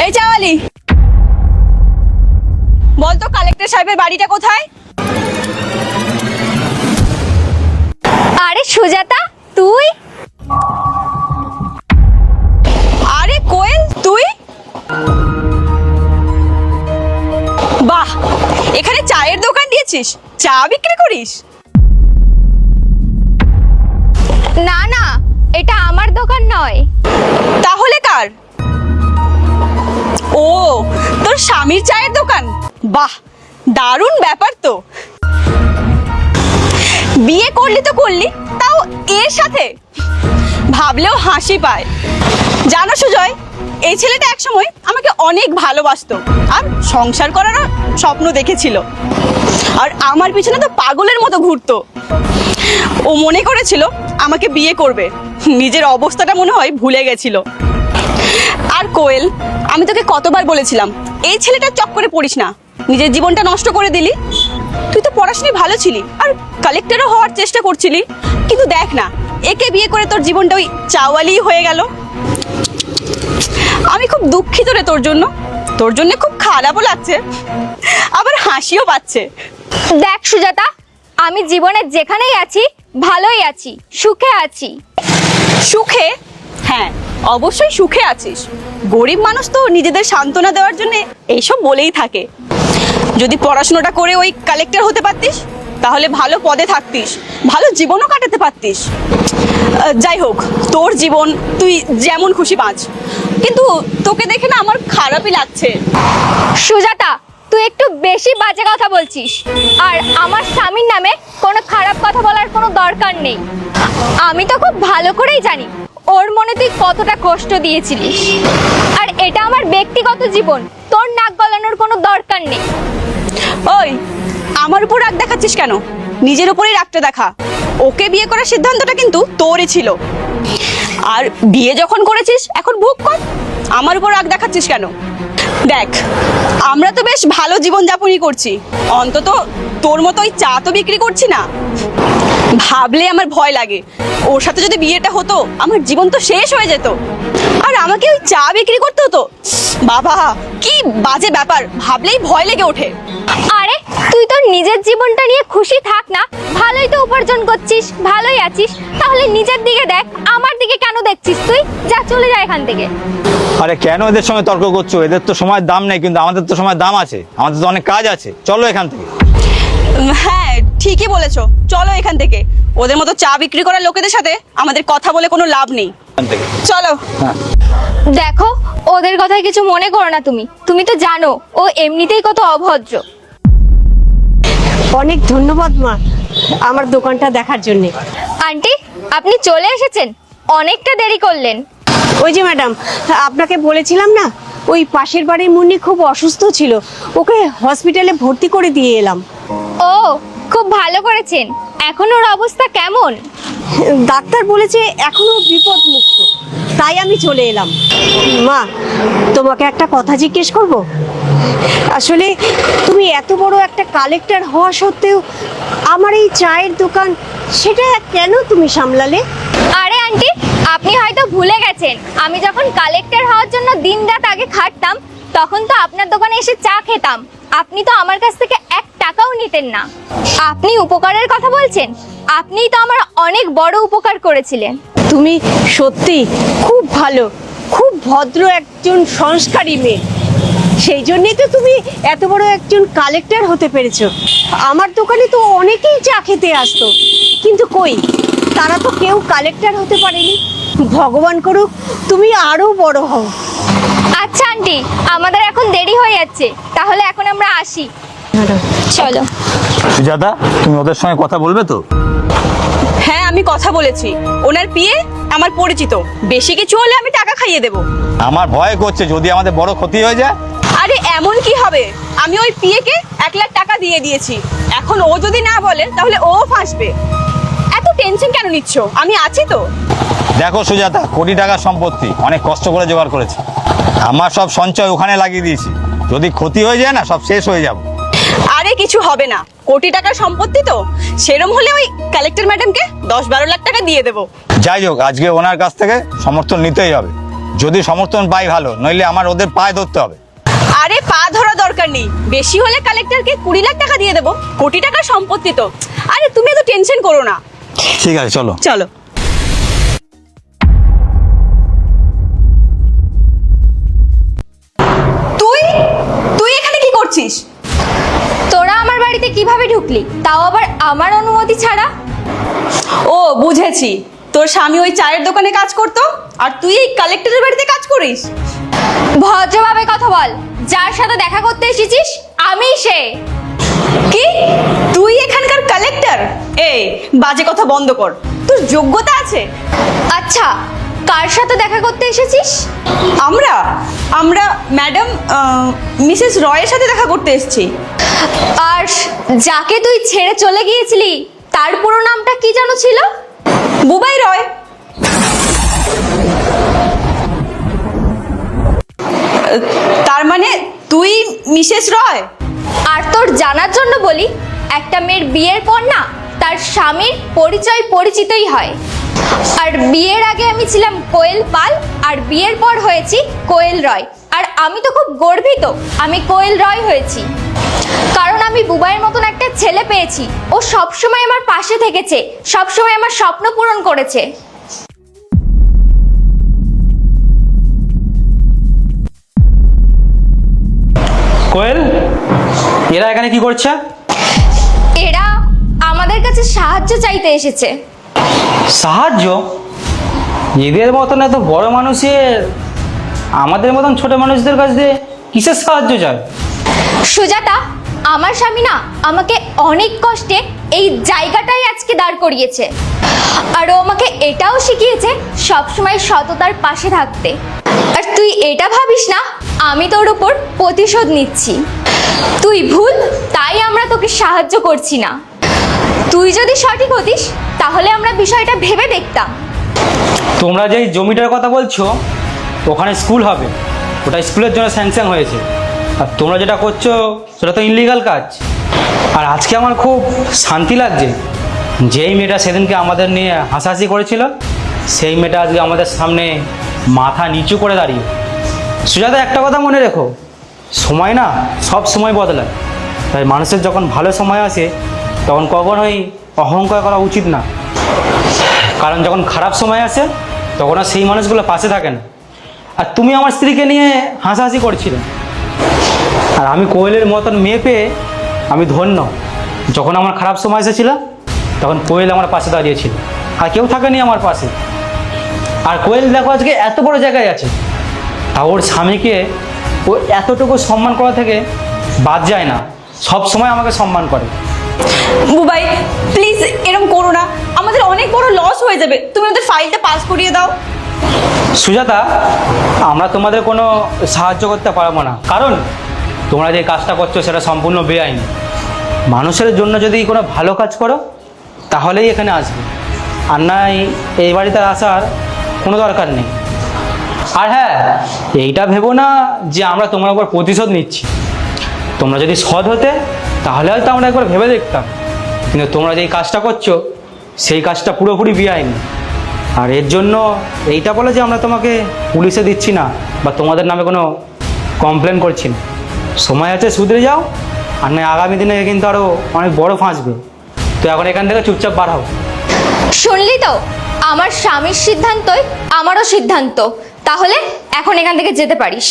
এই চাওয়ালি, বলতো কালেক্টর সাহেবের বাড়িটা কোথায়? আরে সুজাতা, তুই? আরে কোয়েল, তুই? বাহ, এখানে চায়ের দোকান দিয়েছিস, চা বিক্রি করিস? না না, এটা আমার দোকান নয়। তাহলে কার? ও, তোর স্বামীর চায়ের দোকান। বাহ, দারুণ ব্যাপার তো। বিয়ে করলি তো করলি, তাও এর সাথে? ভাবলেও হাসি পায়। জানো সুজয়, এই ছেলেটা একসময় আমাকে অনেক ভালোবাসতো আর সংসার করার স্বপ্ন দেখেছিল, আর আমার পিছনে তো পাগলের মতো ঘুরতো। ও মনে করেছিল আমাকে বিয়ে করবে, নিজের অবস্থাটা মনে হয় ভুলে গেছিল। আর কোয়েল, আমি তোকে কতবার বলেছিলাম এই ছেলেটার চক্করে পড়িস না, নিজের জীবনটা নষ্ট করে দিলি। তুই তো পড়াশোনায় ভালো ছিলি আর কালেক্টরও হওয়ার চেষ্টা করছিলি, কিন্তু দেখ না, একে বিয়ে করে তোর জীবনটা ওই চাওয়ালি হয়ে গেল। আমি খুব দুঃখিত রে তোর জন্য, তোর জন্য খুব খারাপও লাগছে, আবার হাসিও পাচ্ছে। দেখ সুজাতা, আমি জীবনে যেখানেই আছি ভালোই আছি, সুখে আছি। সুখে? হ্যাঁ, অবশ্যই সুখে আছিস। গরিব মানুষ তো নিজেদের সান্ত্বনা দেওয়ার জন্য এইসব বলেই থাকে। যদি পড়াশোনাটা করে ওই কালেক্টর হতে পারতিস, তাহলে ভালো পদে থাকতিস, ভালো জীবনও কাটাতে পারতিস। যাই হোক, তোর জীবন তুই যেমন খুশি বাঁচ, কিন্তু তোকে দেখে না আমার খারাপই লাগছে। সুজাতা, তুই একটু বেশি বাজে কথা বলছিস, আর আমার স্বামীর নামে কোনো খারাপ কথা বলার কোনো দরকার নেই। আমি তো খুব ভালো করেই জানি ওর মনে তুই কতটা কষ্ট দিয়েছিলিস, আর এটা আমার ব্যক্তিগত জীবন, তোর নাক গলানোর কোনো দরকার নেই। ওই, আমার উপর রাগ দেখাচ্ছিস কেন? নিজের উপরেই রাগটা দেখা। ওকে বিয়ে করার সিদ্ধান্তটা কিন্তু তোরই ছিল, আর বিয়ে যখন করেছিস এখন ভোগ কর। আমার উপর রাগ দেখাচ্ছিস কেন? দেখ, আমরা তো বেশ ভালো জীবনযাপনই করছি, অন্তত তোর মতো ওই চা তো বিক্রি করছি না। ভাবলে আমার ভয় লাগে, ওর সাথে যদি বিয়েটা হতো আমার জীবন তো শেষ হয়ে যেত, আর আমাকে ওই চা বিক্রি করতে হতো। বাবা, কি বাজে ব্যাপার, ভাবলেই ভয় লেগে ওঠে। আরে তুই তোর নিজের জীবনটা নিয়ে খুশি থাক না, ভালোই তো উপার্জন করছিস, ভালোই আছিস, তাহলে নিজের দিকে দেখ, আমার দিকে কেন দেখছিস? তুই যা, চলে যা এখান থেকে। আরে কেন এদের সঙ্গে তর্ক করছো? এদের তো সময়ের দাম নেই, কিন্তু আমাদের তো সময়ের দাম আছে, আমাদের তো অনেক কাজ আছে। চলো এখান থেকে। হ্যাঁ, ঠিকই বলেছো, চলো এখান থেকে। ওদের মতো চা বিক্রি করার লোকেদের সাথে আমাদের কথা বলে কোনো লাভ নেই, এখান থেকে চলো। দেখো, ওদের কথায় কিছু মনে করো না। তুমি তো জানো ও এমনিতেই কত অভদ্র। অনেক ধন্যবাদ মা, আমার দোকানটা দেখার জন্য। আন্টি, আপনি চলে এসেছেন, অনেকটা দেরি করলেন। ওই যে ম্যাডাম, আপনাকে বলেছিলাম না, ওই পাশের বাড়ির মুন্নি খুব অসুস্থ ছিল, ওকে হসপিটালে ভর্তি করে দিয়ে এলাম। ও, খুব ভালো করেছেন। এখন ওর অবস্থা কেমন? ডাক্তার বলেছে এখনো বিপদ মুক্ত, তাই আমি চলে এলাম। মা, তোমাকে একটা কথা জিজ্ঞেস করব? আসলে তুমি এত বড় একটা কালেক্টর হওয়া সত্ত্বেও আমার এই চায়ের দোকান, সেটা কেন তুমি সামলালে? আরে আন্টি, আপনি হয়তো ভুলে গেছেন, আমি যখন কালেক্টর হওয়ার জন্য দিনরাত আগে খাটতাম, তখন তো আপনার দোকানে এসে চা খেতাম। আপনি তো আমার কাছ থেকে 1 টাকাও নিতেন না। আপনি উপকারের কথা বলছেন? আপনিই তো আমার অনেক বড় উপকার করেছিলেন। তুমি সত্যি খুব ভালো, খুব ভদ্র একজন সংস্কারী মেয়ে, সেই জন্যই তো তুমি এত বড় একজন কালেক্টর হতে পেরেছো। আমার দোকানে তো অনেকেই চা খেতে আসতো, কিন্তু কই, তারা তো কেউ কালেক্টর হতে পারেনি। ভগবান করুক তুমি আরো বড় হও। আচ্ছা আন্টি, আমাদের এখন দেরি হয়ে যাচ্ছে, তাহলে এখন আমরা আসি। চলো। সুজাতা, তুমি ওদের সঙ্গে কথা বলবে তো? হ্যাঁ, আমি কথা বলেছি, ওনার পিয়ে আমার পরিচিত, বেশি কিছু হলে আমি টাকা খাইয়ে দেবো। আমার ভয় করছে যদি আমাদের বড় ক্ষতি হয়ে যায়। আরে এমন কি হবে, আমি ওই পিয়েকে 1 লাখ টাকা দিয়ে দিয়েছি, এখন ও যদি না বলে তাহলে ও ফাঁসবে। এত টেনশন কেন নিচ্ছ, আমি আছি তো। দেখো সুজাতা, কোটি টাকার সম্পত্তি অনেক কষ্ট করে জোগাড় করেছি, আমার সব সঞ্চয় ওখানে লাগিয়ে দিয়েছি, যদি ক্ষতি হয়ে যায় না সব শেষ হয়ে যাব। আরে কিছু হবে না, কোটি টাকার সম্পত্তি তো, সেরম হলে ওই কালেক্টর ম্যাডামকে 10-12 লাখ টাকা দিয়ে দেবো। যাই হোক, আজকে ওনার কাছ থেকে সমর্থন নিতেই হবে, যদি সমর্থন পাই ভালো, নইলে আমার ওদের পায়ে ধরতে হবে। আরে পা ধরা দরকার নেই, বেশি হলে কালেক্টরকে 20 লাখ টাকা দিয়ে দেবো, কোটি টাকার সম্পত্তি তো। আরে তুমি এত টেনশন করো না। ঠিক আছে, চলো। চলো। তুই তুই এখানে কি করছিস? তোরা আমার বাড়িতে কিভাবে ঢুকলি, তাও আবার আমার অনুমতি ছাড়া? ও বুঝেছি, তোর স্বামী ওই চায়ের দোকানে কাজ করতো আর তুই এই কালেক্টরের বাড়িতে কাজ করিস। ভদ্রভাবে কথা বল, যার সাথে দেখা করতে এসেছিস আমিই সে। কি, তুই এখানকার কালেক্টর? এই বাজে কথা বন্ধ কর, তোর যোগ্যতা আছে। আচ্ছা, কার সাথে দেখা করতে এসেছিস? আমরা আমরা ম্যাডাম মিসেস রয়ের সাথে দেখা করতে এসেছি। আর যাকে তুই ছেড়ে চলে গিয়েছিলি তার পুরো নামটা কি যেন ছিল? বুবাই রয়। তার মানে তুই মিসেস রয়? আর তোর জানার জন্য বলি, একটা মেয়ের বিয়ের পর না তার স্বামীর পরিচয় পরিচিতই হয়। আর বিয়ের আগে আমি ছিলাম কোয়েল পাল, আর বিয়ের পর হয়েছি কোয়েল রয়। আর আমি তো খুব গর্বিত আমি কোয়েল রয় হয়েছি, কারণ আমি বুবাইয়ের মতন একটা ছেলে পেয়েছি। ও সবসময় আমার পাশে থেকেছে, সবসময় আমার স্বপ্ন পূরণ করেছে। কোয়েল, এরা এখানে কি করছে? এরা আমাদের কাছে সাহায্য চাইতে এসেছে। সাহায্য? এদের মতন এত বড় মানুষের আমাদের মতন ছোট মানুষদের কাছ দিয়ে কিসের সাহায্য চায়? সুজাতা, আমার স্বামী না আমাকে অনেক কষ্টে এই জায়গাটাই আজকে দাঁড় করিয়েছে। আর ও আমাকে এটাও শিখিয়েছে সবসময় সততার পাশে থাকতে। আর তুই এটা ভাবিস না আমি তোর উপর প্রতিশোধ নিচ্ছি। তুই ভুল, তাই আমরা তোকে সাহায্য করছি না। তুই যদি সঠিক হতিস তাহলে আমরা বিষয়টা ভেবে দেখতাম। তোমরা যেই জমিটার কথা বলছো ওখানে স্কুল হবে, ওটা স্কুলের জন্য স্যাংশন হয়েছে। আর তোমরা যেটা করছো সেটা তো ইনলিগাল কাজ। আর আজকে আমার খুব শান্তি লাগছে, যেই মেয়েটা সেদিনকে আমাদের নিয়ে হাসাহাসি করেছিল সেই মেয়েটা আজকে আমাদের সামনে মাথা নিচু করে দাঁড়িয়ে। সুজাতা, একটা কথা মনে রেখো, সময় না সব সময় বদলায়। তাই মানুষের যখন ভালো সময় আসে তখন কখনোই অহংকার করা উচিত না, কারণ যখন খারাপ সময় আসে তখন আর সেই মানুষগুলো পাশে থাকে না। আর তুমি আমার স্ত্রীকে নিয়ে হাসাহাসি করছিলে, আর আমি কোয়েলের মতন মেয়ে পেয়ে আমি ধন্য। যখন আমার খারাপ সময় এসেছিল তখন কোয়েল আমার পাশে দাঁড়িয়েছিল, আর কেউ থাকেনি আমার পাশে। আর কোয়েল দেখো আজকে এত বড় জায়গায় আছে, তা ওর স্বামীকে ও এতটুকু সম্মান করা থেকে বাদ যায় না, সব সময় আমাকে সম্মান করে। বুবাই প্লিজ এরকম করো না, আমাদের অনেক বড় লস হয়ে যাবে। তুমি ওদের ফাইলটা পাস করিয়ে দাও। সুজাতা, আমরা তোমাদের কোনো সাহায্য করতে পারবো না, কারণ তোমরা যে কাজটা করছো সেটা সম্পূর্ণ বেআইনি। মানুষের জন্য যদি কোনো ভালো কাজ করো তাহলেই এখানে আসবে, আর নাই এই বাড়িতে আসার কোনো দরকার নেই। আর হ্যাঁ, এইটা ভেবো না যে আমরা তোমার উপর প্রতিশোধ নিচ্ছি। তোমরা যদি সৎ হতে তাহলে হয়তো আমরা একবার ভেবে দেখতাম, কিন্তু তোমরা যেই কাজটা করছো সেই কাজটা পুরোপুরি বেআইনি। আর এর জন্য এইটা বলে যে আমরা তোমাকে পুলিশে দিচ্ছি না বা তোমাদের নামে কোনো কমপ্লেন করছি না। সময় আছে, শুধরে যাও, আর নয় আগামী দিনে কিন্তু আরও অনেক বড় ফাঁসবে। তো এখন এখান থেকে চুপচাপ বার হও। শুনলি তো, আমার স্বামীর সিদ্ধান্তই আমারও সিদ্ধান্ত। তাহলে এখন এখান থেকে যেতে পারিস।